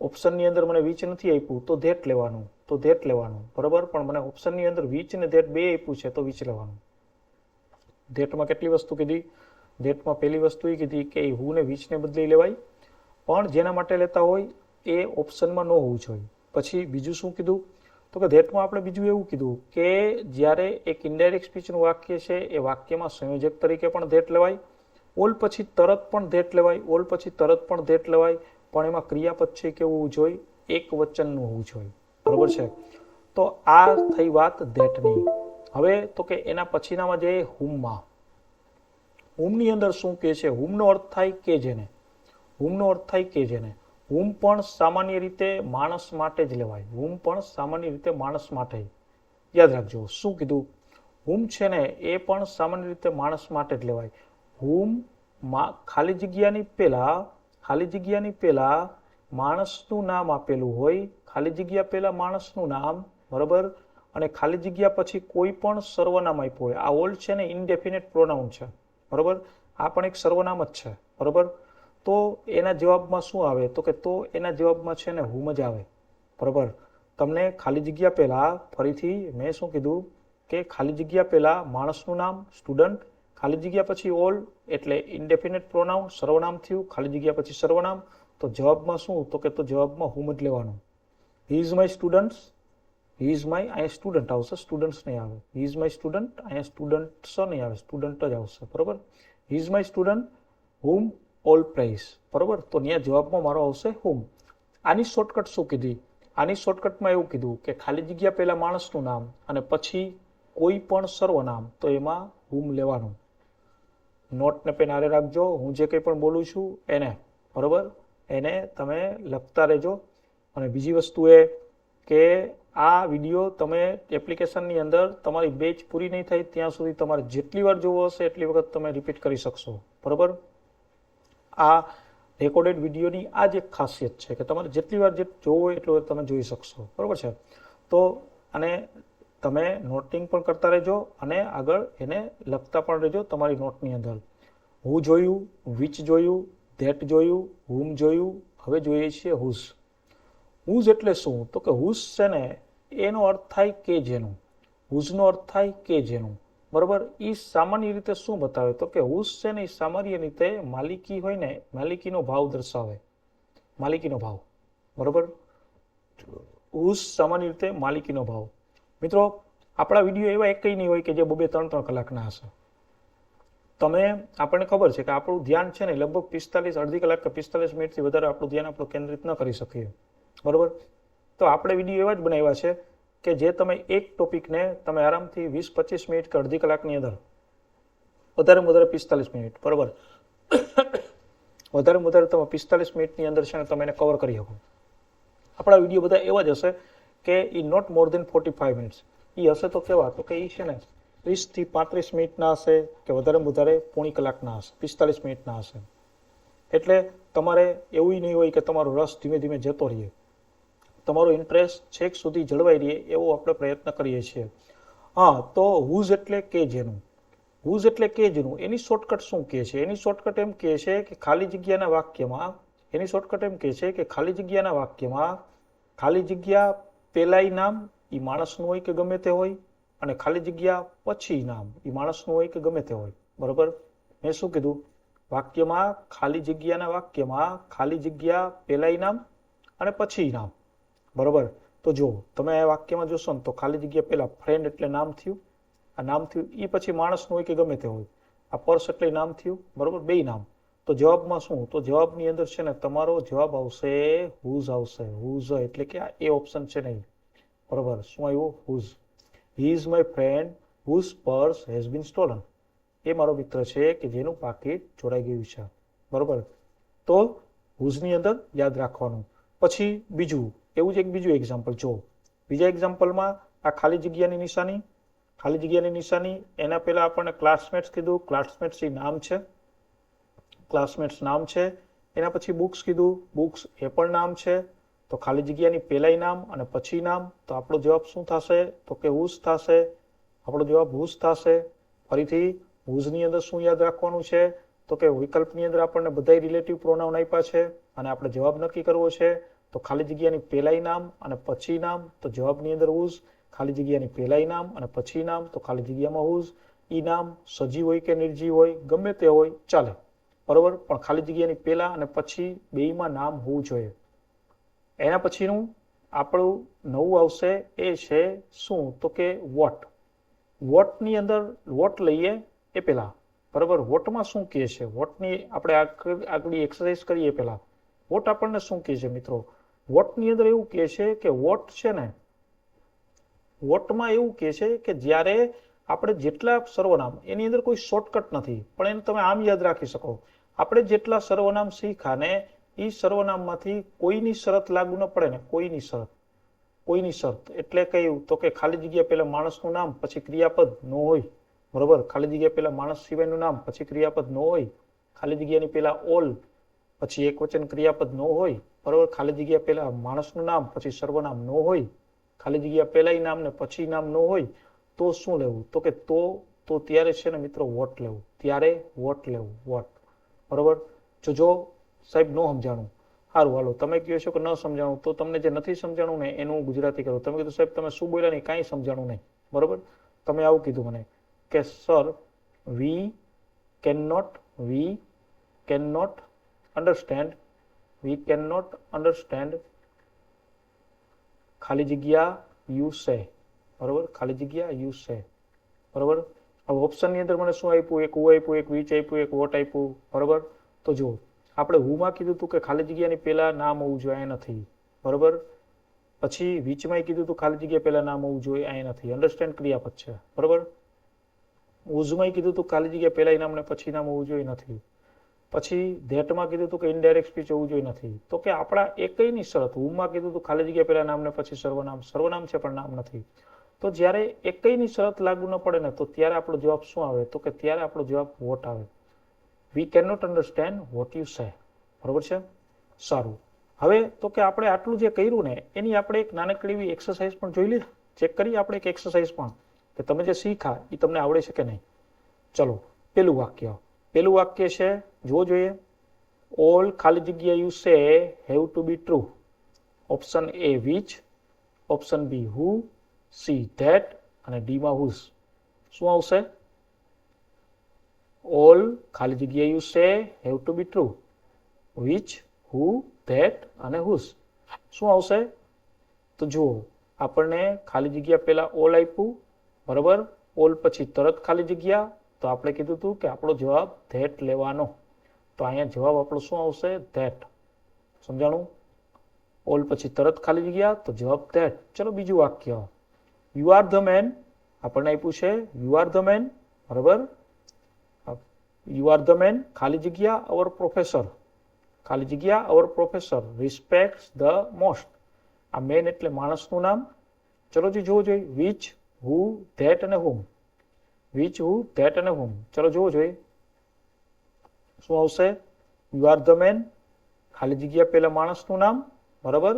ઓપ્શનની અંદર મને વિચ નથી આપ્યું તો ધેટ લેવાનું, બરોબર? પણ મને ઓપ્શનની અંદર વિચ ને ધેટ બે આપ્યું છે તો વિચ લેવાનું. ધેટમાં કેટલી વસ્તુ કીધી? ધેટમાં પહેલી વસ્તુ એ કીધી કે હુ ને વિચને બદલી લેવાય, પણ જેના માટે લેતા હોય એ ઓપ્શનમાં ન હોવું જોઈએ. પછી બીજું શું કીધું તો કે ધેટમાં આપણે બીજું એવું કીધું કે જ્યારે એક ઇનડાયરેક્ટ સ્પીચનું વાક્ય છે એ વાક્યમાં સંયોજક તરીકે પણ ધેટ લેવાય, ઓલ પછી તરત પણ ધેટ લેવાય, પણ એમાં ક્રિયાપદ છે કેવું હોવું જોઈએ? એક વચનનું હોવું જોઈએ, બરોબર છે? તો આ થઈ વાત ધેટની. હવે તો કે એના પછીનામાં જઈએ હુમમાં. હુમની અંદર શું કહે છે? હુમનો અર્થ થાય કે જેને, હુમનો અર્થ થાય કે જેને. હુમ પણ સામાન્ય રીતે માણસ માટે જ લેવાય, હુમ પણ સામાન્ય રીતે માણસ માટે. યાદ રાખજો શું કીધું? હુમ છે ને એ પણ સામાન્ય રીતે માણસ માટે જ લેવાય. હુમ ખાલી જગ્યાની પહેલા માણસનું નામ આપેલું હોય, ખાલી જગ્યા પહેલા માણસનું નામ, બરોબર? અને ખાલી જગ્યા પછી કોઈ પણ સર્વનામ આપ્યું હોય. આ ઓલ છે ને ઇનડેફિનેટ પ્રોનાઉન છે, બરોબર? આ પણ એક સર્વનામ જ છે, બરોબર? તો એના જવાબમાં શું આવે તો કે એના જવાબમાં છે ને હુમ જ આવે, બરોબર? તમને ખાલી જગ્યા પહેલા ફરીથી મેં શું કીધું કે ખાલી જગ્યા પહેલા માણસનું નામ સ્ટુડન્ટ, ખાલી જગ્યા પછી ઓલ એટલે ઇનડેફિનેટ પ્રોનાઉન સર્વનામ થયું, ખાલી જગ્યા પછી સર્વનામ, તો જવાબમાં શું તો કે જવાબમાં હુમ જ લેવાનું. હી is my students, he is my, અહીંયા સ્ટુડન્ટ આવશે, સ્ટુડન્ટ્સ નહીં આવે. હી ઇઝ માય સ્ટુડન્ટ, અહીંયા સ્ટુડન્ટ્સ નહીં આવે, સ્ટુડન્ટ જ આવશે, બરોબર? હી is my student whom all praise, બરોબર? તો ત્યાં જવાબમાં મારો આવશે હુમ. આની શોર્ટકટ શું કીધી? આની શોર્ટકટમાં એવું કીધું કે ખાલી જગ્યા પહેલા માણસનું નામ અને પછી કોઈ પણ સર્વનામ, તો એમાં હુમ લેવાનું. નોટને પેન આરે રાખજો, હું જે કંઈ પણ બોલું છું એને, બરોબર? એને તમે લખતા રહેજો. અને બીજી વસ્તુ એ કે આ વિડીયો તમે એપ્લિકેશનની અંદર તમારી બેચ પૂરી નહીં થાય ત્યાં સુધી તમારે જેટલી વાર જોવો હશે એટલી વખત તમે રિપીટ કરી શકશો, બરાબર. આ રેકોર્ડેડ વિડીયોની આ જ એક ખાસિયત છે કે તમારે જેટલી વાર જોવો હોય એટલી વાર તમે જોઈ શકશો, બરાબર છે. તો અને તમે નોટિંગ પણ કરતા રહેજો અને આગળ એને લખતા પણ રહેજો તમારી નોટની અંદર. હું જોયું, વિચ જોયું, ધેટ જોયું, હુમ જોયું, હવે જોઈએ છીએ હુઝ. હુઝ એટલે શું? તો કે હુઝ છે ને એનો અર્થ થાય કે જેનું. હુઝનો અર્થ થાય કે જેનું, બરાબર. એ સામાન્ય રીતે શું બતાવે? તો કે હુઝ છે ને એ સામાન્ય રીતે માલિકી હોય ને, માલિકીનો ભાવ દર્શાવે, માલિકીનો ભાવ, બરાબર. હુઝ સામાન્ય રીતે માલિકીનો ભાવ. મિત્રો, આપણા વિડીયો એવા એક નહીં હોય કે જે 2-3 કલાકના હશે. તમે આપણને ખબર છે કે આપણું ધ્યાન છે ને લગભગ 45 અડધી કલાક કે 45 મિનિટથી વધારે આપણું ધ્યાન આપણું કેન્દ્રિત ન કરી શકીએ, બરાબર. તો આપણે વિડીયો એવા જ બનાવ્યા છે કે જે તમે એક ટોપિકને તમે આરામથી 20-25 મિનિટ કે અડધી કલાકની અંદર વધારેમાં વધારે 45 મિનિટ, બરાબર, વધારેમાં વધારે તમે 45 મિનિટની અંદર છે ને તમે એને કવર કરી શકો. આપણા વિડીયો બધા એવા જ હશે કે એ નોટ મોર દેન 45 મિનિટ્સ. એ હશે તો કેવા? તો કે એ છે ને 30થી 35 મિનિટના હશે કે વધારેમાં વધારે પોણી કલાકના હશે, 45 મિનિટના હશે. એટલે તમારે એવું નહીં હોય કે તમારો રસ ધીમે ધીમે જતો રહે, તમારો ઇન્ટરેસ્ટ છેક સુધી જળવાઈ રહે એવો આપણે પ્રયત્ન કરીએ છીએ. હા, તો હુઝ એટલે કે જેનું. હુઝ એટલે કે જેનું એની શોર્ટકટ શું કહે છે? એની શોર્ટકટ એમ કહે છે કે ખાલી જગ્યાના વાક્યમાં, એની શોર્ટકટ એમ કહે છે કે ખાલી જગ્યાના વાક્યમાં ખાલી જગ્યા પહેલાંય નામ એ માણસનું હોય કે ગમે તે હોય, અને ખાલી જગ્યા પછી નામ એ માણસનું હોય કે ગમે તે હોય, બરાબર. મેં શું કીધું? વાક્યમાં ખાલી જગ્યાના વાક્યમાં ખાલી જગ્યા પહેલાંય નામ અને પછી નામ, બરાબર. તો જો તમે આ વાક્યમાં જોશો ને તો ખાલી જગ્યા પહેલાં ફ્રેન્ડ એટલે નામ થયું, આ નામ થયું, એ પછી માણસનું હોય કે ગમે તે હોય, આ પર્સ એટલે નામ થયું, બરાબર, બે નામ. તો જવાબમાં શું? તો જવાબની અંદર છે ને તમારો જવાબ આવશે હુઝ આવશે. હુઝ એટલે કે આ એ ઓપ્શન છે નહીં, બરાબર. શું આવ્યું? Whose. He is my friend whose purse has been stolen. એ મારો મિત્ર છે કે જેનું પાકીટ ચોરાઈ ગયું છે, બરાબર. તો હુઝની અંદર યાદ રાખવાનું. પછી બીજું એવું જ એક બીજું એક્ઝામ્પલ જો. બીજા એક્ઝામ્પલમાં આ ખાલી જગ્યાની નિશાની, ખાલી જગ્યાની નિશાની એના પહેલા આપણને ક્લાસમેટ્સ કીધું, ક્લાસમેટ્સ એ નામ છે, ક્લાસમેટ્સ નામ છે. એના પછી બુક્સ કીધું, બુક્સ એ પણ નામ છે. તો ખાલી જગ્યાની પહેલાંય નામ અને પછી નામ. તો આપણો જવાબ શું થશે? તો કે હુઝ થશે. આપણો જવાબ હુઝ થશે. ફરીથી હુઝની અંદર શું યાદ રાખવાનું છે? તો કે વિકલ્પની અંદર આપણને બધાય રિલેટિવ પ્રોનાઉન આપ્યા છે અને આપણે જવાબ નક્કી કરવો છે. તો ખાલી જગ્યાની પહેલાંય નામ અને પછી નામ, તો જવાબની અંદર હુઝ. ખાલી જગ્યાની પહેલાંય નામ અને પછી નામ, તો ખાલી જગ્યામાં હુઝ. ઈ નામ સજીવ હોય કે નિર્જીવ હોય ગમે તે હોય ચાલે, બરાબર, પણ ખાલી જગ્યાની પહેલા અને પછી બેયમાં નામ હોવું જોઈએ. એના પછીનું આપણું નવું આવશે એ છે શું? તો કે વોટ. વોટની અંદર વોટ લઈએ એ પહેલા, બરાબર. વોટમાં શું કહે છે? વોટની આપણે આગળ એક્સરસાઇઝ કરીએ પહેલા વોટ આપણને શું કહે છે મિત્રો? વોટની અંદર એવું કહે છે કે વોટ છે ને, વોટમાં એવું કહે છે કે જ્યારે આપણે જેટલા સર્વનામ, એની અંદર કોઈ શોર્ટકટ નથી પણ એને તમે આમ યાદ રાખી શકો. આપણે જેટલા સર્વનામ શીખ્યા ને એ સર્વનામમાંથી કોઈની શરત લાગુ ન પડે ને, કોઈની શરત, કોઈની શરત એટલે કયું? તો કે ખાલી જગ્યા પહેલા માણસનું નામ પછી ક્રિયાપદ ન હોય, બરાબર. ખાલી જગ્યા પહેલા માણસ સિવાયનું નામ પછી ક્રિયાપદ ન હોય. ખાલી જગ્યાની પહેલા ઓલ પછી એકવચન ક્રિયાપદ ન હોય, બરાબર. ખાલી જગ્યા પહેલા માણસનું નામ પછી સર્વનામ ન હોય. ખાલી જગ્યા પહેલાંય નામ ને પછી નામ ન હોય. તો શું લેવું? તો કે તો ત્યારે છે ને મિત્રો વોટ લેવું, ત્યારે વોટ લેવું, વોટ, બરાબર. જો સાહેબ ન સમજાણું, સારું હાલો તમે કહો છો કે ન સમજાણું, તો તમને જે નથી સમજાણું ને એનું ગુજરાતી કરો. તમે કીધું સાહેબ તમે શું બોલ્યા નહીં, કાંઈ સમજાણું નહીં, બરાબર. તમે આવું કીધું મને કે sir we can not understand ખાલી જગ્યા યુ સે, બરાબર. ખાલી જગ્યા યુ સે, બરાબર. હવે ઓપ્શનની અંદર મને શું આપ્યું? એક હુ આપ્યું, એક વિચ આપ્યું, એક વોટ આપ્યું, બરાબર. તો જો આપણે હુમાં કીધું હતું કે ખાલી જગ્યાની પહેલા નામ હોવું જોઈએ, અહીંયા નથી, બરાબર. પછી વિચમાં કીધું હતું ખાલી જગ્યા પહેલા નામ હોવું જોઈએ, અહીંયા નથી, અન્ડરસ્ટેન્ડ ક્રિયાપદ છે, બરાબર. હુઝમાં કીધું હતું ખાલી જગ્યા પહેલા નામ ને પછી નામ હોવું જોઈએ, નથી. પછી ધેટમાં કીધું હતું કે ઇનડાયરેક્ટ સ્પીચ હોવું જોઈએ નથી. તો કે આપણા એકયની શરત, હુમાં કીધું હતું ખાલી જગ્યા પહેલા નામ ને પછી સર્વનામ, સર્વનામ છે પણ નામ નથી. તો જ્યારે એકયની શરત લાગુ ન પડે ને તો ત્યારે આપણો જવાબ શું આવે? તો કે ત્યારે આપણો જવાબ વોટ આવે. We can not understand what you say. બરોબર છે? સારું. હવે તો કે આપણે આટલું જે કર્યું ને એની આપણે એક નાનકડી એવી એક્સરસાઇઝ પણ જોઈ લે. ચેક કરીએ આપણે એક એક્સરસાઇઝ પણ કે તમે જે શીખા એ તમને આવડે છે કે નહીં. ચલો, પેલું વાક્ય છે, જુઓ જોઈએ. ઓલ ખાલી જગ્યા you say have to be true. Option A which, option B who, C that અને ડીમાં હુઝ. શું આવશે? ઓલ ખાલી જગ્યા you say have to be true. Which, who, that અને હુઝ. શું આવશે? તો જુઓ, આપણને ખાલી જગ્યા પહેલા ઓલ આપ્યું, બરાબર. ઓલ પછી તરત ખાલી જગ્યા, તો આપણે કીધું હતું કે આપણો જવાબ ધેટ લેવાનો. તો અહીંયા જવાબ આપણો શું આવશે? ધેટ. સમજાણું? ઓલ પછી તરત ખાલી જગ્યા, તો જવાબ ધેટ. ચલો બીજું વાક્ય. યુ આર ધ મેન, આપણને આપ્યું છે યુ આર ધ મેન, બરાબર. યુ આર ધ મેન ખાલી જગ્યા અવર પ્રોફેસર, ખાલી જગ્યા અવર પ્રોફેસર રિસ્પેક્ટ્સ ધ મોસ્ટ. આ મેન એટલે માણસનું નામ. ચલો જી જોવું જોઈએ. વિચ, હુ, ધેટ અને હુમ. વિચ, હુ, ધેટ અને હુમ. ચલો જોવું જોઈએ. શું આવશે? યુ આર ધ મેન ખાલી જગ્યા પહેલા માણસનું નામ, બરાબર.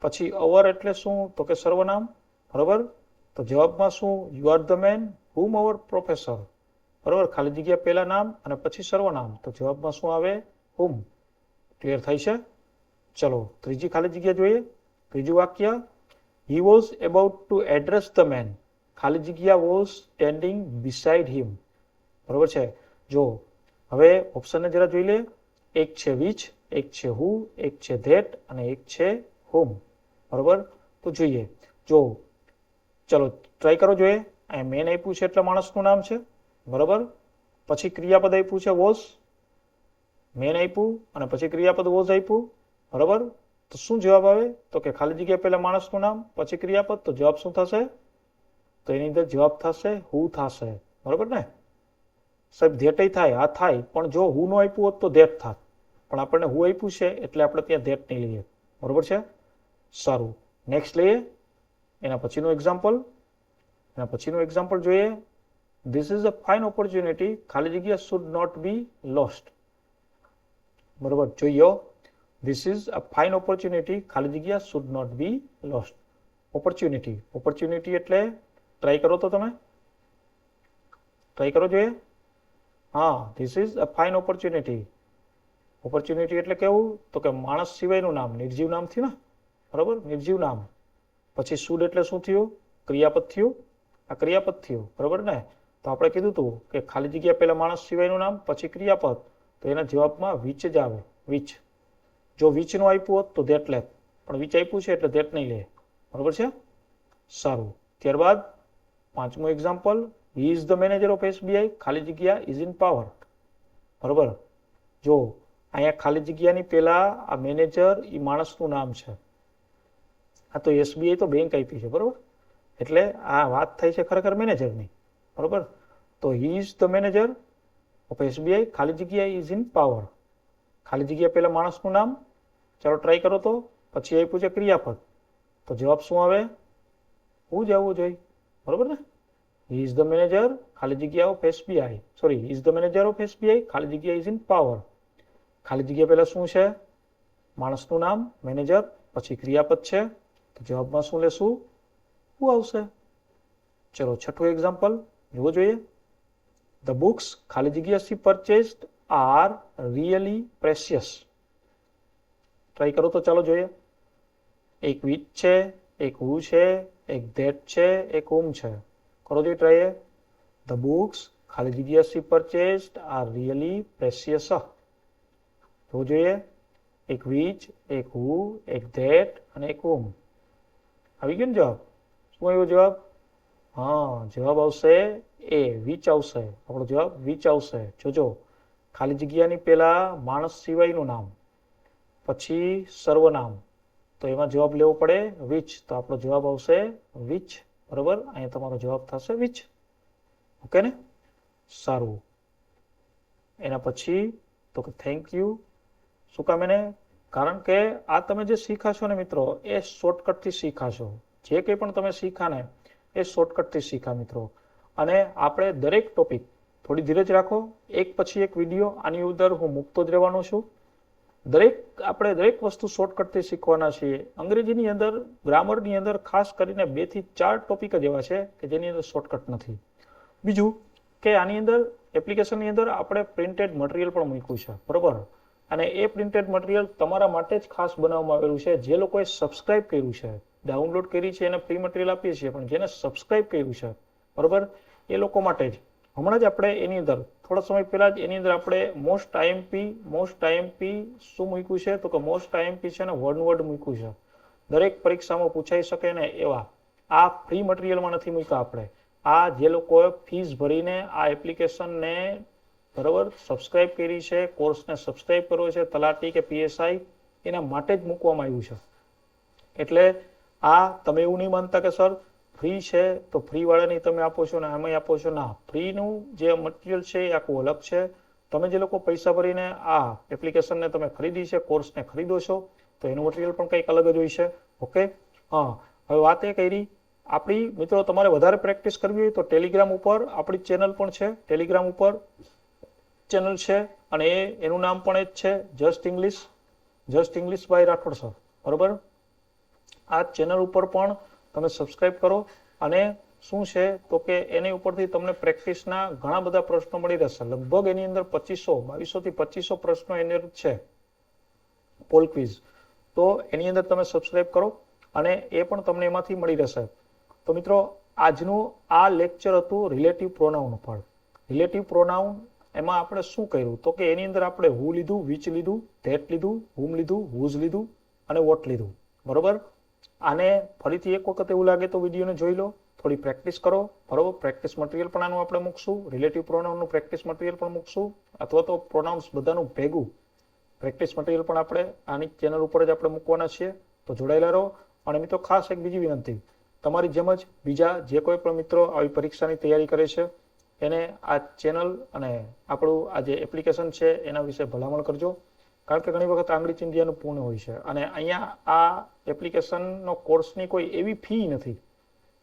પછી અવર એટલે શું? તો કે સર્વનામ, બરાબર. તો જવાબમાં શું? You are the man whom our professor, બરાબર. ખાલી જગ્યા પહેલા નામ અને પછી સર્વનામ, તો જવાબમાં શું આવે? હુમ. ક્લિયર થાય છે? ચલો ત્રીજી ખાલી જગ્યા જોઈએ. ત્રીજું વાક્ય. He was about to address the man, ખાલી જગ્યા વોઝ સ્ટેન્ડિંગ બિસાઇડ હિમ. બરાબર છે? જો હવે ઓપ્શનને જરા જોઈ લે. એક છે વિચ, એક છે હુ, એક છે ધેટ અને એક છે હુમ. બરાબર. તો જોઈએ. જો ચલો ટ્રાય કરો જોઈએ. અહીંયા મેન આપ્યું છે એટલે માણસનું નામ છે, બરાબર. પછી ક્રિયાપદ આપ્યું છે વોઝ. મેન આપ્યું અને પછી ક્રિયાપદ વોઝ આપ્યું, બરાબર. તો શું જવાબ આવે? તો કે ખાલી જગ્યા પહેલા માણસનું નામ પછી ક્રિયાપદ, તો જવાબ શું થશે? તો એની અંદર જવાબ થશે હુ થશે, બરાબર ને સાહેબ? ધેટ થાય, હા થાય, પણ જો હુ નો આપ્યું હોત તો ધેટ થાત, પણ આપણને હુ આપ્યું છે એટલે આપણે ત્યાં ધેટ નહીં લઈએ, બરાબર છે? સારું, નેક્સ્ટ લઈએ. એના પછીનું એક્ઝામ્પલ જોઈએ. This is a fine opportunity ખાલી જગ્યા શુડ નોટ બી લોસ્ટ. બરાબર, જોઈએ. This is a fine opportunity ખાલી જગ્યા should not be lost. Opportunity એટલે ટ્રાય કરો તો તમે ટ્રાય કરો જોઈએ. હા, this is a fine opportunity. Opportunity એટલે કેવું? તો કે માણસ સિવાયનું નામ, નિર્જીવ નામ થયું ને, બરાબર. નિર્જીવ નામ પછી શુડ એટલે શું થયું? ક્રિયાપદ થયું. આ ક્રિયાપદ થયું, બરાબર ને? તો આપણે કીધું હતું કે ખાલી જગ્યા પહેલા માણસ સિવાયનું નામ પછી ક્રિયાપદ, તો એના જવાબમાં વિચ જ આવે. વિચ. જો વિચ નું આપ્યું હોત તો ધેટ લેત, પણ વિચ આપ્યું છે એટલે ધેટ નહીં લે, બરાબર છે? સારું. ત્યારબાદ પાંચમું example. He is the manager of SBI ખાલી જગ્યા ઇઝ ઇન પાવર. બરાબર. જો અહીંયા ખાલી જગ્યાની પહેલા આ મેનેજર એ માણસનું નામ છે. આ તો એસબીઆઈ તો બેંક આપી છે, બરાબર. એટલે આ વાત થઈ છે ખરેખર મેનેજરની, બરાબર. તો he is the manager of SBI ખાલી જગ્યા ઇઝ ઇન પાવર. ખાલી જગ્યા પહેલા માણસનું નામ. ચાલો ટ્રાય કરો તો. પછી આપ્યું છે ક્રિયાપદ, તો જવાબ શું આવે? હું જ આવવું જોઈએ, બરાબર ને? હી ઇઝ ધ મેનેજર ખાલી જગ્યા of SBI, sorry, is the manager of SBI ખાલી જગ્યા ઇઝ ઇન પાવર. ખાલી જગ્યા પહેલા શું છે? માણસનું નામ, મેનેજર, પછી ક્રિયાપદ છે, તો જવાબમાં શું લેશું? હું આવશે. ચલો છઠ્ઠું એક્ઝામ્પલ જોવો જોઈએ. ધ બુક્સ ખાલી જગ્યા she purchased are really precious. Try કરો તો ચાલો જોઈએ. એક વિચ છે, એક હુ છે, એક ધેટ છે, એક હુમ છે. કરો જોઈએ ટ્રાય. ધ બુક્સ ખાલી જગ્યા she purchased are really precious. જોવું જોઈએ. એક વિચ, એક હુ, એક ધેટ અને એક હુમ. આવી ગયો ને જવાબ? શું આવ્યો જવાબ? હા, જવાબ આવશે એ, વિચ આવશે. આપણો જવાબ વિચ આવશે. જોજો, ખાલી જગ્યાની પહેલા માણસ સિવાયનું નામ પછી સર્વનામ, તો એમાં જવાબ લેવો પડે વિચ, તો આપણો જવાબ આવશે વિચ, બરાબર. અહીંયા તમારો જવાબ થશે વિચ. ઓકે ને? સારું. એના પછી તો કે થેન્ક યુ. શું કામ એને? કારણ કે આ તમે જે શીખાશો ને મિત્રો એ શોર્ટકટથી શીખાશો. જે કંઈ પણ તમે શીખા ને એ શોર્ટકટથી શીખા મિત્રો. અને આપણે દરેક ટોપિક, થોડી ધીરજ રાખો, એક પછી એક વિડીયો આની અંદર હું મૂકતો જ રહેવાનો છું. આપણે દરેક વસ્તુ શોર્ટકટથી શીખવાના છીએ. અંગ્રેજીની અંદર, ગ્રામરની અંદર ખાસ કરીને 2 થી 4 ટોપિક જ એવા છે કે જેની અંદર શોર્ટકટ નથી. બીજું કે આની અંદર એપ્લિકેશનની અંદર આપણે પ્રિન્ટેડ મટીરિયલ પણ મૂક્યું છે, બરોબર? અને એ પ્રિન્ટેડ મટીરિયલ તમારા માટે જ ખાસ બનાવવામાં આવેલું છે. જે લોકોએ સબસ્ક્રાઇબ કર્યું છે, ડાઉનલોડ કરી છે, એને ફ્રી મટીરિયલ આપીએ છીએ, પણ જેને સબસ્ક્રાઇબ કર્યું છે, બરોબર, એ લોકો માટે જ હમણાં જ આપણે એની અંદર થોડા સમય પહેલા જ એની અંદર આપણે મોસ્ટ આઈએમપી શું મૂક્યું છે? તો કે મોસ્ટ આઈએમપી છે ને વર્ડ મૂક્યું છે. દરેક પરીક્ષામાં પૂછાઈ શકે ને એવા આ ફ્રી મટીરિયલમાં નથી મૂક્યા આપણે. આ જે લોકોએ ફીસ ભરીને આ એપ્લિકેશનને, બરાબર, સબસ્ક્રાઇબ કરી છે, કોર્સને સબસ્ક્રાઇબ કર્યો છે, તલાટી કે પીએસઆઈ, એના માટે જ મૂકવામાં આવ્યું છે. એટલે આ તમે એવું નહીં માનતા કે સર ફ્રી છે તો ફ્રી વાળાની તમે આપો છો ને આમાંય આપો છો. ના, ફ્રીનું જે મટીરિયલ છે એ આખું અલગ છે. તમે જે લોકો પૈસા ભરીને આ એપ્લિકેશનને તમે ખરીદી છે, કોર્સને ખરીદો છો, તો એનું મટીરિયલ પણ કંઈક અલગ જ હોય છે. ઓકે, હા. હવે વાત એ કરી આપણી મિત્રો, તમારે વધારે પ્રેક્ટિસ કરવી હોય તો ટેલિગ્રામ ઉપર આપણી ચેનલ પણ છે. ટેલિગ્રામ ઉપર ચેનલ છે અને એનું નામ પણ એ જ છે, just English by Rathod sir, બરોબર? આ ચેનલ ઉપર પણ તમે સબસ્ક્રાઇબ કરો. અને શું છે તો કે એની ઉપરથી તમને પ્રેક્ટિસના ઘણા બધા પ્રશ્નો મળી રહેશે. લગભગ એની અંદર 2200 થી 2500 પ્રશ્નો એની અંદર છે, પોલ ક્વિઝ. તો એની અંદર તમે સબસ્ક્રાઇબ કરો અને એ પણ તમને એમાંથી મળી રહેશે. તો મિત્રો, આજનું આ લેક્ચર હતું રિલેટિવ પ્રોનાઉન ઉપર. રિલેટિવ પ્રોનાઉન એમાં આપણે શું કર્યું તો કે એની અંદર આપણે હુ લીધું, વિચ લીધું, ધેટ લીધું, હુમ લીધું, હુઝ લીધું અને વોટ લીધું, બરોબર? આને ફરીથી એક વખત એવું લાગે તો વિડીયોને જોઈ લો, થોડી પ્રેક્ટિસ કરો, બરોબર? પ્રેક્ટિસ મટીરિયલ પણ આનું આપણે મૂકશું, રિલેટિવ પ્રોનાઉનનું પ્રેક્ટિસ મટીરિયલ પણ મૂકશું, અથવા તો પ્રોનાઉન્સ બધાનું ભેગું પ્રેક્ટિસ મટીરિયલ પણ આપણે આની ચેનલ ઉપર જ આપણે મૂકવાના છીએ. તો જોડાયેલા રહો. અને મિત્રો, ખાસ એક બીજી વિનંતી, તમારી જેમ જ બીજા જે કોઈ પણ મિત્રો આવી પરીક્ષાની તૈયારી કરે છે એને આ ચેનલ અને આપણું આ જે એપ્લિકેશન છે એના વિશે ભલામણ કરજો. કારણ કે ઘણી વખત આંગળી ચીંધ્યાનું પૂર્ણ હોય છે. અને અહીંયા આ એપ્લિકેશનનો કોર્સની કોઈ એવી ફી નથી.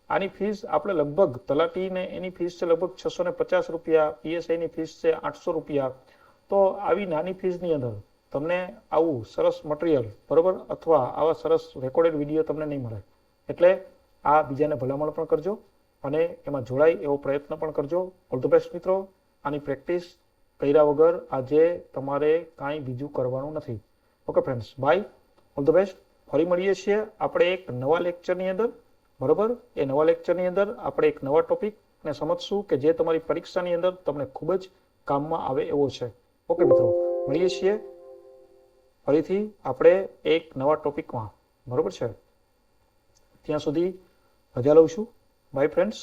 આની ફીસ આપણે લગભગ તલાટીને એની ફીસ છે લગભગ 650 રૂપિયા, પીએસઆઈની ફીસ છે 800 રૂપિયા. તો આવી નાની ફીસની અંદર તમને આવું સરસ મટીરિયલ, બરોબર, અથવા આવા સરસ રેકોર્ડેડ વિડીયો તમને નહીં મળે. એટલે આ બીજાને ભલામણ પણ કરજો અને એમાં જોડાય એવો પ્રયત્ન પણ કરજો. ઓલ ધ બેસ્ટ મિત્રો. આની પ્રેક્ટિસ કર્યા વગર આજે તમારે કાંઈ બીજું કરવાનું નથી. Okay friends, bye, all the best. ફરી મળીએ છીએ આપણે એક નવા લેક્ચરની અંદર, બરોબર? એ નવા લેક્ચરની અંદર આપણે એક નવા ટોપિકને સમજશું કે જે તમારી પરીક્ષાની અંદર તમને ખૂબ જ કામમાં આવે એવો છે. ઓકે મિત્રો, મળીએ છીએ ફરીથી આપણે એક નવા ટોપિકમાં, બરોબર છે? ત્યાં સુધી રજા લઉં છું. By friends.